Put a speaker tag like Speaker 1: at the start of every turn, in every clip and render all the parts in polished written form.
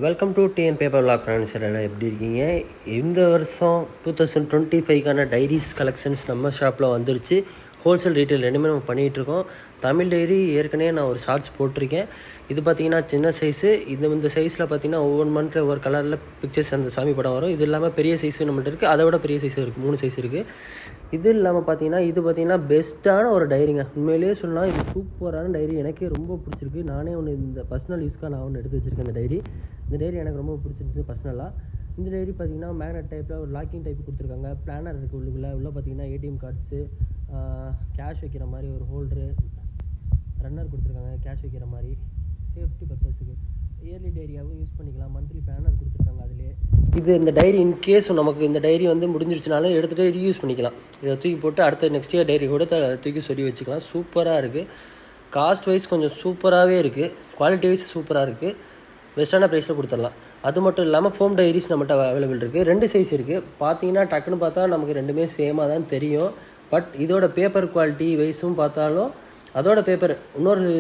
Speaker 1: Welcome to TN paper log friends. எல்லாம் எப்படி இருக்கீங்க? இந்த வருஷம் 2025க்கான டைரிஸ் கலெக்ஷன்ஸ் நம்ம ஷாப்பில் வந்துருச்சு. ஹோல்சேல் ரீட்டைல் ரெண்டுமே நம்ம பண்ணிகிட்ருக்கோம். தமிழ் டைரி ஏற்கனவே நான் ஒரு ஷார்ட்ஸ் போட்டிருக்கேன். இது பார்த்திங்கன்னா சின்ன சைஸு. இந்த சைஸில் பார்த்திங்கன்னா ஒவ்வொரு மந்த்தில் ஒவ்வொரு கலரில் பிக்சர்ஸ் அந்த சாமி படம் வரும். இது இல்லாமல் பெரிய சைஸு நம்மகிட்ட இருக்குது. அதை விட பெரிய சைஸு இருக்குது, 3 சைஸ் இருக்குது. இது இல்லாமல் பார்த்திங்கன்னா இது பார்த்திங்கன்னா பெஸ்ட்டான ஒரு டைரிங்க. உண்மையிலேயே சொல்லலாம், இது சூப்பரான டைரி. எனக்கே ரொம்ப பிடிச்சிருக்கு. நானே ஒன்று இந்த பர்சனல் யூஸ்க்காக நான் ஒன்று எடுத்து வச்சுருக்கேன். இந்த டைரி எனக்கு ரொம்ப பிடிச்சிருந்துச்சு பர்சனலாக. இந்த டைரி பார்த்திங்கன்னா மேக்னெட் டைப்பில் ஒரு லாக்கிங் டைப் கொடுத்துருக்காங்க. பிளானர் இருக்குது உள்ளே பார்த்திங்கன்னா ஏடிஎம் கார்ட்ஸு, கேஷ் வைக்கிற மாதிரி ஒரு ஹோல்டரு, ரன்னர் கொடுத்துருக்காங்க கேஷ் வைக்கிற மாதிரி, சேஃப்டி பர்பஸுக்கு. இயர்லி டைரியாகவும் யூஸ் பண்ணிக்கலாம். மந்த்லி பிளானர் கொடுத்துருக்காங்க அதிலே. இந்த டைரி இன்கேஸ் நமக்கு இந்த டைரி முடிஞ்சிருச்சுனாலும் எடுத்துகிட்டு ரீயூஸ் பண்ணிக்கலாம். இதை தூக்கி போட்டு அடுத்த நெக்ஸ்ட் இயர் டைரி கூட தூக்கி சொல்லி வச்சுக்கலாம். சூப்பராக இருக்குது. காஸ்ட் வைஸ் கொஞ்சம் சூப்பராகவே இருக்குது. குவாலிட்டி வைஸ் சூப்பராக இருக்குது. பெஸ்ட்டான ப்ரைஸில் கொடுத்துடலாம். அது மட்டும் இல்லாமல் ஃபோம் டைரிஸ் நம்மகிட்ட அவைலபிள் இருக்குது. 2 சைஸ் இருக்குது. பார்த்தீங்கன்னா டக்குன்னு பார்த்தா நமக்கு ரெண்டுமே சேமாக தான் தெரியும். பட் இதோட பேப்பர் குவாலிட்டி வைஸும் பார்த்தாலும் அதோட பேப்பர்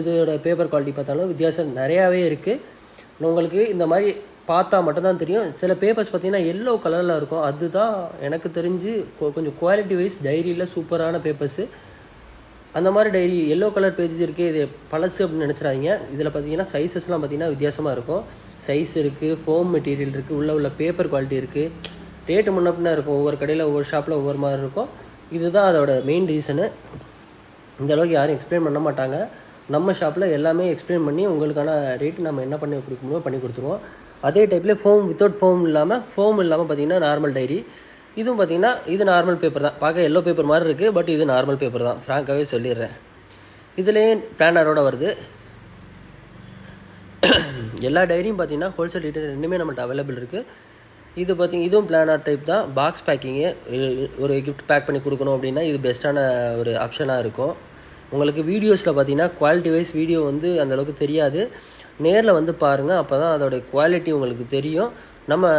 Speaker 1: இதோட பேப்பர் குவாலிட்டி பார்த்தாலும் வித்தியாசம் நிறையாவே இருக்குது. உங்களுக்கு இந்த மாதிரி பார்த்தா மட்டும்தான் தெரியும். சில பேப்பர்ஸ் பார்த்திங்கன்னா எல்லோ கலரில் இருக்கும். அதுதான் எனக்கு தெரிஞ்சு கொஞ்சம் குவாலிட்டி வைஸ் டைரியில் சூப்பரான பேப்பர்ஸு. அந்த மாதிரி டைரி எல்லோ கலர் பேஜஸ் இருக்குது. இது பழசு அப்படின்னு நினச்சிடாதீங்க. இதில் பார்த்தீங்கன்னா சைஸஸ்லாம் பார்த்திங்கன்னா வித்தியாசமாக இருக்கும். சைஸ் இருக்குது, ஃபோம் மெட்டீரியல் இருக்குது, உள்ள பேப்பர் குவாலிட்டி இருக்குது. ரேட்டு முன்ன பின்னா இருக்கும். ஒவ்வொரு கடையில் ஒவ்வொரு ஷாப்பில் ஒவ்வொரு மாதிரி இருக்கும். இதுதான் அதோட மெயின் ரீசனு. இந்த அளவுக்கு யாரும் எக்ஸ்பிளைன் பண்ண மாட்டாங்க. நம்ம ஷாப்பில் எல்லாமே எக்ஸ்பிளைன் பண்ணி உங்களுக்கான ரேட்டு நம்ம என்ன பண்ணி கொடுக்க முடியுமோ பண்ணி கொடுத்துருவோம். அதே டைப்பில் வித்தவுட் ஃபோம் இல்லாமல் பார்த்திங்கன்னா நார்மல் டைரி. இதுவும் பார்த்திங்கன்னா இது நார்மல் பேப்பர் தான். பார்க்க எல்லோ பேப்பர் மாதிரி இருக்குது. பட் இது நார்மல் பேப்பர் தான், ஃப்ராங்காகவே சொல்லிடுறேன். இதுலேயே பிளானரோட வருது. எல்லா டைரியும் பார்த்திங்கன்னா ஹோல்சேல் ரீட்டைல் ரெண்டுமே நம்மள்ட்ட அவைலபிள் இருக்குது. இதுவும் பிளானர் டைப் தான். பாக்ஸ் பேக்கிங்கு ஒரு கிஃப்ட் பேக் பண்ணி கொடுக்கணும் அப்படின்னா இது பெஸ்ட்டான ஒரு ஆப்ஷனாக இருக்கும். உங்களுக்கு வீடியோஸில் பார்த்திங்கன்னா குவாலிட்டி வைஸ் வீடியோ அந்தளவுக்கு தெரியாது. நேரில் பாருங்கள். அப்போ தான் அதோடய குவாலிட்டி உங்களுக்கு தெரியும். நம்ம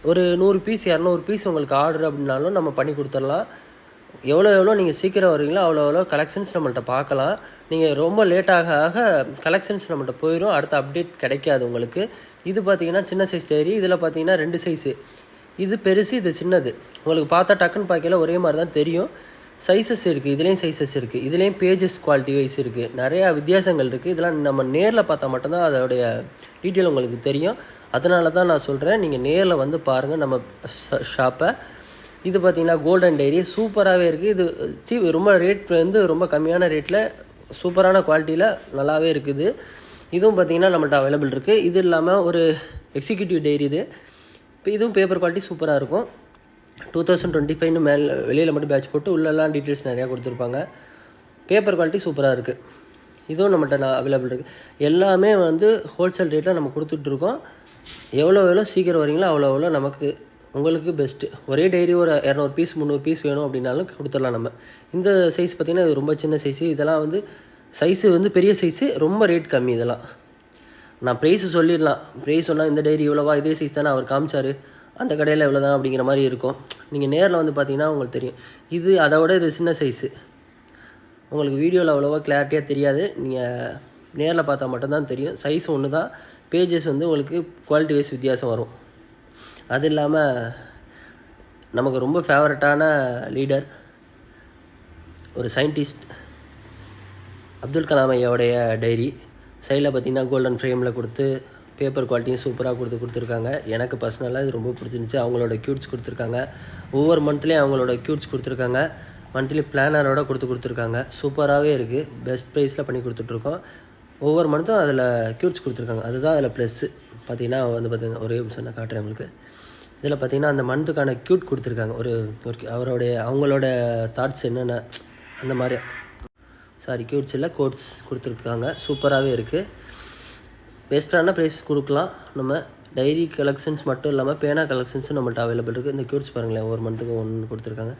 Speaker 1: ஒரு 100 பீஸ் 200 பீஸ் உங்களுக்கு ஆர்டர் அப்படின்னாலும் நம்ம பண்ணி கொடுத்துடலாம். எவ்வளோ நீங்கள் சீக்கிரம் வரீங்களோ அவ்வளோ கலெக்ஷன்ஸ் நம்மள்ட்ட பார்க்கலாம். நீங்கள் ரொம்ப லேட்டாக கலெக்ஷன்ஸ் நம்மள்ட்ட போயிடும். அடுத்த அப்டேட் கிடைக்காது உங்களுக்கு. இது பார்த்திங்கன்னா சின்ன சைஸ் டைரி. இதில் பார்த்திங்கன்னா 2 சைஸு. இது பெருசு, இது சின்னது. உங்களுக்கு பார்த்தா டக்குன்னு பார்க்கல ஒரே மாதிரி தான் தெரியும். சைஸஸ் இருக்குது. இதுலேயும் சைஸஸ் இருக்குது. இதுலேயும் பேஜஸ் குவாலிட்டி வைஸ் இருக்குது. நிறையா வித்தியாசங்கள் இருக்குது. இதெல்லாம் நம்ம நேரில் பார்த்தா மட்டும்தான் அதோடைய டீட்டெயில் உங்களுக்கு தெரியும். அதனால தான் நான் சொல்கிறேன், நீங்கள் நேரில் பாருங்கள் நம்ம ஷாப்பை. இது பார்த்திங்கன்னா கோல்டன் டைரி சூப்பராகவே இருக்குது. இது ரொம்ப ரேட் ரொம்ப கம்மியான ரேட்டில் சூப்பரான குவாலிட்டியில் நல்லாவே இருக்குது. இதுவும் பார்த்திங்கன்னா நம்மள்ட்ட அவைலபிள் இருக்குது. இது இல்லாமல் ஒரு எக்ஸிக்யூட்டிவ் டைரி இது. இப்போ இதுவும் பேப்பர் குவாலிட்டி சூப்பராக இருக்கும். 2025 மேலே வெளியில் மட்டும் பேட்ச் போட்டு உள்ளெல்லாம் டீட்டெயில்ஸ் நிறையா கொடுத்துருப்பாங்க. பேப்பர் குவாலிட்டி சூப்பராக இருக்குது. இதுவும் நம்மகிட்ட அவைலபிள் இருக்குது. எல்லாமே ஹோல்சேல் ரேட்டில் நம்ம கொடுத்துட்ருக்கோம். எவ்வளோ சீக்கிரம் வரீங்களோ அவ்வளோ உங்களுக்கு பெஸ்ட்டு. ஒரே டைரி ஒரு 200 பீஸ் 300 பீஸ் வேணும் அப்படின்னாலும் கொடுத்துடலாம் நம்ம. இந்த சைஸ் பார்த்திங்கன்னா இது ரொம்ப சின்ன சைஸு. இதெல்லாம் சைஸு பெரிய சைஸு, ரொம்ப ரேட் கம்மி. இதெல்லாம் நான் ப்ரைஸு சொல்லிடலாம். ப்ரைஸ் சொன்னால் இந்த டைரி இவ்வளோவா, இதே சைஸ் தானே அவர் காமிச்சார், அந்த கடையில் இவ்வளோ தான் அப்படிங்கிற மாதிரி இருக்கும். நீங்கள் நேரில் பார்த்தீங்கன்னா உங்களுக்கு தெரியும். இது சின்ன சைஸு. உங்களுக்கு வீடியோவில் அவ்வளோவா கிளாரிட்டியாக தெரியாது. நீங்கள் நேரில் பார்த்தா மட்டும்தான் தெரியும். சைஸ் ஒன்று தான். பேஜஸ் உங்களுக்கு குவாலிட்டி வைஸ் வித்தியாசம் வரும். அது இல்லாமல் நமக்கு ரொம்ப ஃபேவரட்டான லீடர், ஒரு சயின்டிஸ்ட், அப்துல் கலாம் ஐயாவுடைய டைரி. சைடில் பார்த்திங்கன்னா கோல்டன் ஃப்ரேமில் கொடுத்து பேப்பர் குவாலிட்டியும் சூப்பராக கொடுத்துருக்காங்க. எனக்கு பர்சனலாக இது ரொம்ப பிடிச்சிருந்துச்சு. அவங்களோட க்யூட்ஸ் கொடுத்துருக்காங்க. ஒவ்வொரு மந்த்லேயும் அவங்களோட க்யூட்ஸ் கொடுத்துருக்காங்க. மந்த்லி பிளானரோட கொடுத்துருக்காங்க. சூப்பராகவே இருக்குது. பெஸ்ட் ப்ரைஸில் பண்ணி கொடுத்துட்ருக்கோம். ஒவ்வொரு மந்த்தும் அதில் க்யூட்ஸ் கொடுத்துருக்காங்க. அதுதான் அதில் ப்ளஸ்ஸு. பார்த்திங்கன்னா பார்த்திங்கன்னா ஒரே நிமிஷம் நான் காட்டுறேன் உங்களுக்கு. இதில் பார்த்திங்கன்னா அந்த மந்த்துக்கான க்யூட் கொடுத்துருக்காங்க. ஒரு அவங்களோட தாட்ஸ் என்னென்ன அந்த மாதிரி க்யூட்ஸ் இல்லை கோட்ஸ் கொடுத்துருக்காங்க. சூப்பராகவே இருக்குது. பெஸ்ட்டான ப்ரைஸ் கொடுக்கலாம். நம்ம டைரி கலெக்ஷன்ஸ் மட்டும் இல்லாமல் பேனா கலெக்ஷன்ஸும் நம்மள்ட்ட அவைலபிள் இருக்குது. இந்த க்யூட்ஸ் பாருங்களேன், ஒரு மந்த்துக்கு ஒன்று கொடுத்துருக்காங்க.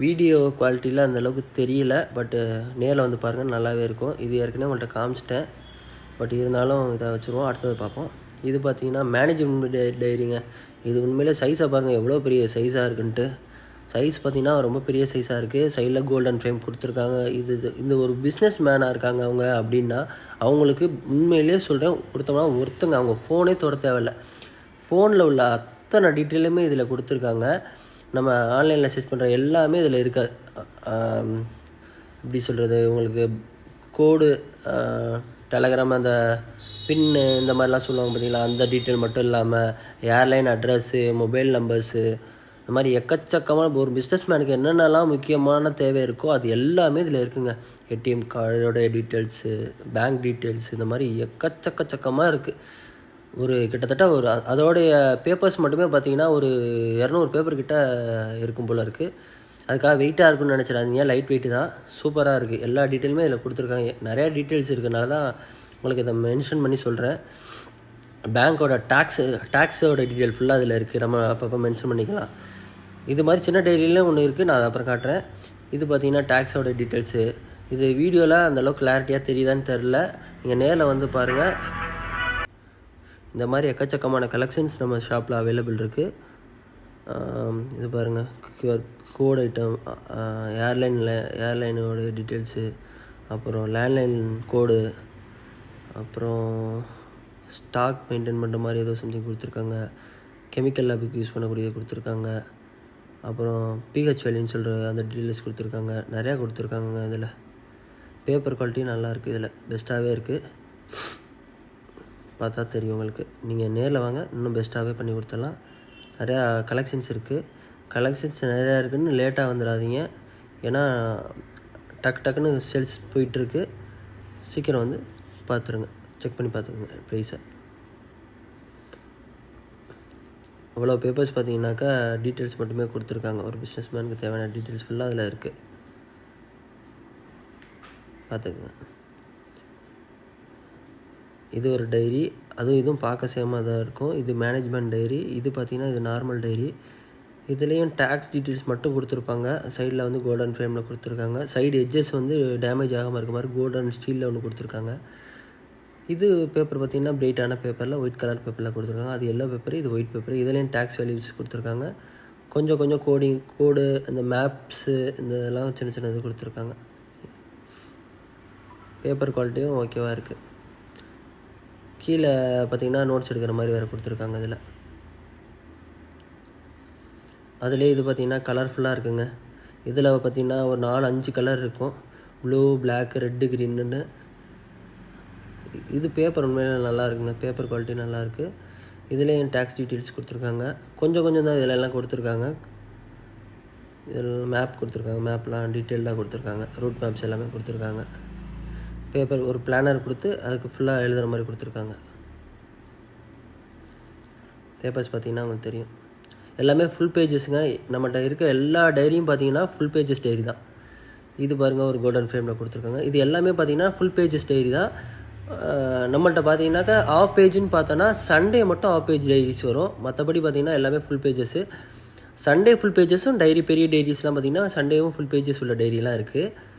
Speaker 1: வீடியோ குவாலிட்டியில் அந்தளவுக்கு தெரியல. பட்டு நேரில் பாருங்கள், நல்லாவே இருக்கும். இது ஏற்கனவே உங்கள்கிட்ட காமிச்சிட்டேன். பட் இருந்தாலும் இதை வச்சுருவோம். அடுத்தது பார்ப்போம். இது பார்த்திங்கன்னா மேனேஜ்மெண்ட் டைரிங்க. இது உண்மையிலே சைஸாக பாருங்கள், எவ்வளோ பெரிய சைஸாக இருக்குன்ட்டு. சைஸ் பார்த்திங்கன்னா ரொம்ப பெரிய சைஸாக இருக்குது. சைடில் கோல்டன் ஃப்ரேம் கொடுத்துருக்காங்க. இந்த ஒரு பிஸ்னஸ் மேனாக இருக்காங்க அவங்க அப்படின்னா, அவங்களுக்கு உண்மையிலேயே சொல்கிறேன், கொடுத்தோம்னா ஒருத்தங்க அவங்க ஃபோனே தொட தேவையில்ல. ஃபோனில் உள்ள அத்தனை டீட்டெயிலுமே இதில் கொடுத்துருக்காங்க. நம்ம ஆன்லைனில் சர்ச் பண்ணுற எல்லாமே இதில் இருக்காது. எப்படி சொல்கிறது, உங்களுக்கு கோடு, டெலகிராம் அந்த பின்னு இந்த மாதிரிலாம் சொல்லுவாங்க பார்த்தீங்களா, அந்த டீட்டெயில் மட்டும் இல்லாமல் ஏர்லைன் அட்ரஸ்ஸு, மொபைல் நம்பர்ஸு, இந்த மாதிரி எக்கச்சக்கமான ஒரு பிஸ்னஸ் மேனுக்கு என்னென்னலாம் முக்கியமான தேவை இருக்கோ அது எல்லாமே இதில் இருக்குங்க. ஏடிஎம் கார்டோடைய டீட்டெயில்ஸு, பேங்க் டீட்டெயில்ஸ், இந்த மாதிரி எக்கச்சக்கமாக இருக்குது. ஒரு கிட்டத்தட்ட ஒரு அதோடைய பேப்பர்ஸ் மட்டுமே பார்த்தீங்கன்னா ஒரு 200 பேப்பர் கிட்ட இருக்கும் போல் இருக்குது. அதுக்காக வெயிட்டாக இருக்குன்னு நினச்சிடாதீங்க, லைட் வெயிட்டு தான். சூப்பராக இருக்குது. எல்லா டீட்டெயிலுமே இதில் கொடுத்துருக்காங்க. நிறையா டீட்டெயில்ஸ் இருக்கிறனால தான் உங்களுக்கு இதை மென்ஷன் பண்ணி சொல்கிறேன். பேங்க்கோட டேக்ஸோட டீட்டெயில் ஃபுல்லாக அதில் இருக்குது. நம்ம அப்பப்போ மென்ஷன் பண்ணிக்கலாம். இது மாதிரி சின்ன டைரியிலும் ஒன்று இருக்குது, நான் அதை அப்புறம் காட்டுறேன். இது பார்த்திங்கன்னா டேக்ஸோட டீட்டெயில்ஸு. இது வீடியோவில் அந்தளவுக்கு கிளாரிட்டியாக தெரியுதான்னு தெரில, நீங்கள் நேரில் வந்து பாருங்கள். இந்த மாதிரி எக்கச்சக்கமான கலெக்ஷன்ஸ் நம்ம ஷாப்பில் அவைலபிள் இருக்குது. இது பாருங்கள், கோட் ஐட்டம், ஏர்லைனோட டீட்டெயில்ஸு, அப்புறம் லேண்ட்லைன் கோடு, அப்புறம் ஸ்டாக் மெயின்டைன் பண்ணுற மாதிரி ஏதோ சம்திங் கொடுத்துருக்காங்க. கெமிக்கல் லேபுக்கு யூஸ் பண்ணக்கூடிய கொடுத்துருக்காங்க. அப்புறம் பிஹெச் வேல்யூன்னு சொல்கிற அந்த டீட்டெயில்ஸ் கொடுத்துருக்காங்க. நிறையா கொடுத்துருக்காங்க. இதில் பேப்பர் குவாலிட்டியும் நல்லாயிருக்கு. இதில் பெஸ்ட்டாகவே இருக்குது. பார்த்தா தெரியும் உங்களுக்கு. நீங்கள் நேரில் வாங்க, இன்னும் பெஸ்ட்டாகவே பண்ணி கொடுத்துடலாம். நிறையா கலெக்ஷன்ஸ் இருக்குது. கலெக்ஷன்ஸ் நிறையா இருக்குதுன்னு லேட்டாக வந்துடாதீங்க. ஏன்னா டக்குன்னு சேல்ஸ் போயிட்டுருக்கு. சீக்கிரம் வந்து பார்த்துருங்க, செக் பண்ணி பார்த்துருங்க ப்ரைஸை. அவ்வளோ பேப்பர்ஸ் பார்த்தீங்கன்னாக்கா டீட்டெயில்ஸ் மட்டுமே கொடுத்துருக்காங்க. ஒரு பிஸ்னஸ் மேனுக்கு தேவையான டீட்டெயில்ஸ் ஃபுல்லாக அதில் இருக்குது. பார்த்துக்குங்க. இது ஒரு டைரி, இதுவும் பார்க்க சேமாக தான் இருக்கும். இது மேனேஜ்மெண்ட் டைரி. இது பார்த்திங்கன்னா இது நார்மல் டைரி. இதுலேயும் டேக்ஸ் டீட்டெயில்ஸ் மட்டும் கொடுத்துருப்பாங்க. சைடில் வந்து கோல்டன் ஃப்ரேமில் கொடுத்துருக்காங்க. சைடு எட்ஜஸ் வந்து டேமேஜ் ஆகாமல் இருக்க மாதிரி கோல்டன் ஸ்டீலில் ஒன்று கொடுத்துருக்காங்க. இது பேப்பர் பார்த்திங்கன்னா பிரைட்டான பேப்பரில் ஒயிட் கலர் பேப்பரில் கொடுத்துருக்காங்க. அது எல்லோ பேப்பர், இது ஒயிட் பேப்பர். இதுலேயும் டேக்ஸ் வேல்யூஸ் கொடுத்துருக்காங்க. கொஞ்சம் கோடு, இந்த மேப்ஸு, இந்த இதெல்லாம் சின்ன இது கொடுத்துருக்காங்க. பேப்பர் குவாலிட்டியும் ஓகேவாக இருக்குது. கீழே பார்த்திங்கன்னா நோட்ஸ் எடுக்கிற மாதிரி வேறு கொடுத்துருக்காங்க. அதுலேயே இது பார்த்திங்கன்னா கலர்ஃபுல்லாக இருக்குங்க. இதில் பார்த்திங்கன்னா ஒரு 4-5 கலர் இருக்கும். ப்ளூ, பிளாக், ரெட்டு, க்ரீன்னு. இது பேப்பர் உண்மையிலே நல்லா இருக்குங்க. பேப்பர் குவாலிட்டி நல்லாயிருக்கு. இதுலேயும் டேக்ஸ் டீட்டெயில்ஸ் கொடுத்துருக்காங்க. கொஞ்சம் தான் இதில் எல்லாம் கொடுத்துருக்காங்க. இதில் மேப் கொடுத்துருக்காங்க. மேப்லாம் டீட்டெயில்டாக கொடுத்துருக்காங்க. ரூட் மேப்ஸ் எல்லாமே கொடுத்துருக்காங்க. பேப்பர் ஒரு பிளானர் கொடுத்து அதுக்கு ஃபுல்லாக எழுதுகிற மாதிரி கொடுத்துருக்காங்க. பேப்பர்ஸ் பார்த்திங்கன்னா உங்களுக்கு தெரியும், எல்லாமே ஃபுல் பேஜஸ்ங்க. நம்மகிட்ட இருக்க எல்லா டைரியும் பார்த்திங்கன்னா ஃபுல் பேஜஸ் டைரி தான். இது பாருங்கள், ஒரு கோல்டன் ஃப்ரேமில் கொடுத்துருக்காங்க. இது எல்லாமே பார்த்திங்கன்னா ஃபுல் பேஜஸ் டைரி தான். நம்மள்கிட்ட பார்த்தீங்கன்னாக்கா ஆஃப் பேஜுன்னு பார்த்தோன்னா சண்டே மட்டும் ஆஃப் பேஜ் டைரிஸ் வரும். மற்றபடி பார்த்திங்கன்னா எல்லாமே ஃபுல் பேஜஸ்ஸு. சண்டே ஃபுல் பேஜஸும் டைரி, பெரிய டைரிஸ்லாம் பார்த்திங்கன்னா சண்டேவும் ஃபுல் பேஜஸ் உள்ள டைரிலாம் இருக்குது.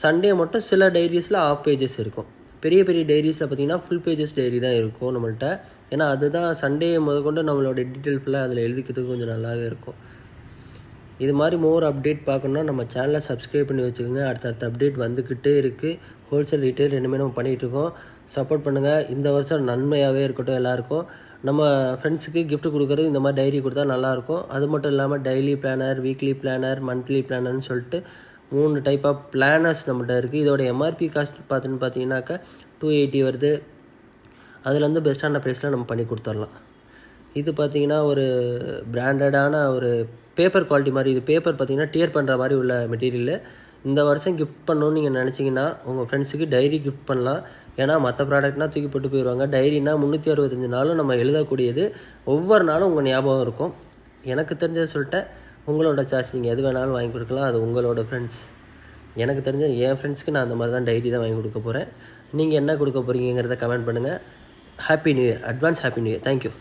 Speaker 1: சண்டே மட்டும் சில டைரிஸில் ஆஃப் பேஜஸ் இருக்கும். பெரிய டைரிஸில் பார்த்திங்கன்னா ஃபுல் பேஜஸ் டைரி தான் இருக்கும் நம்மள்கிட்ட. ஏன்னா அதுதான் சண்டே முதற்கொண்டு நம்மளோட டீட்டெயில் ஃபுல்லாக அதில் எழுதிக்கிறதுக்கு கொஞ்சம் நல்லாவே இருக்கும். இது மாதிரி மோர் அப்டேட் பார்க்கணுன்னா நம்ம சேனலை சப்ஸ்கிரைப் பண்ணி வச்சுக்கோங்க. அடுத்தடுத்த அப்டேட் வந்துக்கிட்டே இருக்குது. ஹோல்சேல் ரீட்டைல் ரெண்டுமே நம்ம பண்ணிகிட்ருக்கோம். சப்போர்ட் பண்ணுங்கள். இந்த வருஷம் நன்மையாகவே இருக்கட்டும் எல்லாேருக்கும். நம்ம ஃப்ரெண்ட்ஸுக்கு கிஃப்ட் கொடுக்குறது இந்த மாதிரி டைரி கொடுத்தா நல்லாயிருக்கும். அது மட்டும் இல்லாமல் daily planner, weekly planner, monthly பிளானர்னு சொல்லிட்டு 3 டைப் ஆஃப் பிளானர்ஸ் நம்மகிட்ட இருக்குது. இதோட எம்ஆர்பி காஸ்ட் பார்த்தீங்கன்னாக்கா 280 வருது. அதுலேருந்து பெஸ்ட்டான ப்ரைஸில் நம்ம பண்ணி கொடுத்துடலாம். இது பார்த்திங்கன்னா ஒரு பிராண்டடான ஒரு பேப்பர் குவாலிட்டி மாதிரி. இது பேப்பர் பார்த்திங்கன்னா டியர் பண்ணுற மாதிரி உள்ள மெட்டீரியல். இந்த வருஷம் கிஃப்ட் பண்ணணும்னு நீங்கள் நினச்சிங்கன்னா உங்கள் ஃப்ரெண்ட்ஸுக்கு டைரி கிஃப்ட் பண்ணலாம். ஏன்னா மற்ற ப்ராடக்ட்னால் தூக்கி போட்டு போயிடுவாங்க. டைரினா 365 நாளும் நம்ம எழுதக்கூடியது. ஒவ்வொரு நாளும் உங்கள் ஞாபகம் இருக்கும். எனக்கு தெரிஞ்சதை சொல்லிட்டேன். உங்களோட சாய்ஸ், நீங்கள் எது வேணாலும் வாங்கி கொடுக்கலாம். அது உங்களோட ஃப்ரெண்ட்ஸ். எனக்கு தெரிஞ்ச என் ஃப்ரெண்ட்ஸ்க்கு நான் அந்த மாதிரி தான் டைரி தான் வாங்கி கொடுக்க போகிறேன். நீங்கள் என்ன கொடுக்க போகிறீங்கிறத கமெண்ட் பண்ணுங்கள். Happy new year, advance happy new year. Thank you.